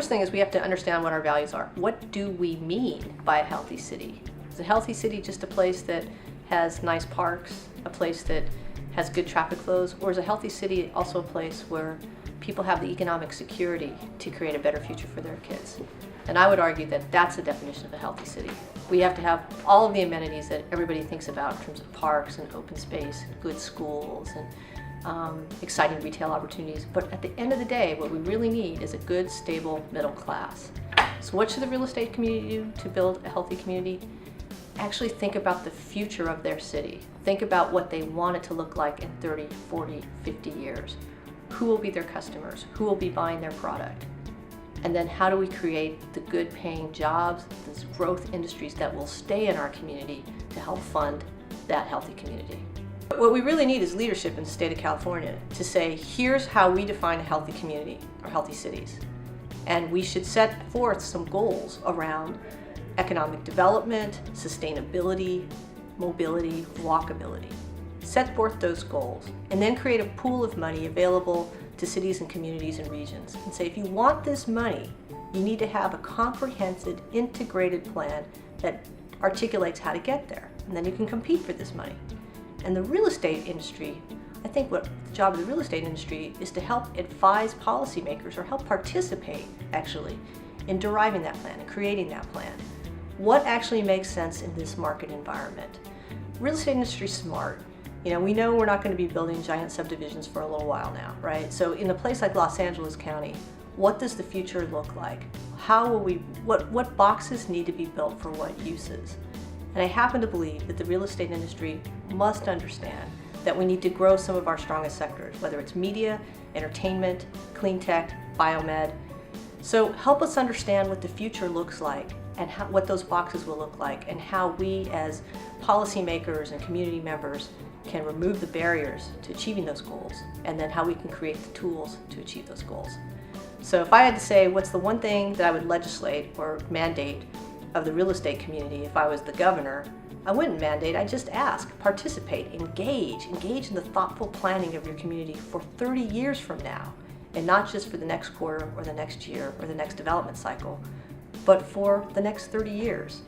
first thing is we have to understand what our values are. What do we mean by a healthy city? Is a healthy city just a place that has nice parks, a place that has good traffic flows, or is a healthy city also a place where people have the economic security to create a better future for their kids? And I would argue that that's the definition of a healthy city. We have to have all of the amenities that everybody thinks about in terms of parks and open space, good schools, and exciting retail opportunities. But at the end of the day, what we really need is a good, stable middle class. So what should the real estate community do to build a healthy community? Actually think about the future of their city. Think about what they want it to look like in 30, 40, 50 years. Who will be their customers? Who will be buying their product? And then how do we create the good paying jobs, these growth industries that will stay in our community to help fund that healthy community? What we really need is leadership in the state of California to say, here's how we define a healthy community or healthy cities. And we should set forth some goals around economic development, sustainability, mobility, walkability. Set forth those goals and then create a pool of money available to cities and communities and regions and say, if you want this money, you need to have a comprehensive, integrated plan that articulates how to get there. And then you can compete for this money. And the real estate industry, I think what the job of the real estate industry is to help advise policymakers or help participate actually in deriving that plan and creating that plan. What actually makes sense in this market environment? Real estate industry is smart. You know, we know we're not going to be building giant subdivisions for a little while now, right? So in a place like Los Angeles County, what does the future look like? How will we, what boxes need to be built for what uses? And I happen to believe that the real estate industry must understand that we need to grow some of our strongest sectors, whether it's media, entertainment, clean tech, biomed. So help us understand what the future looks like and what those boxes will look like, and how we as policymakers and community members can remove the barriers to achieving those goals, and then how we can create the tools to achieve those goals. So if I had to say what's the one thing that I would legislate or mandate of the real estate community if I was the governor, I wouldn't mandate, I'd just ask, participate, engage in the thoughtful planning of your community for 30 years from now, and not just for the next quarter or the next year or the next development cycle, but for the next 30 years.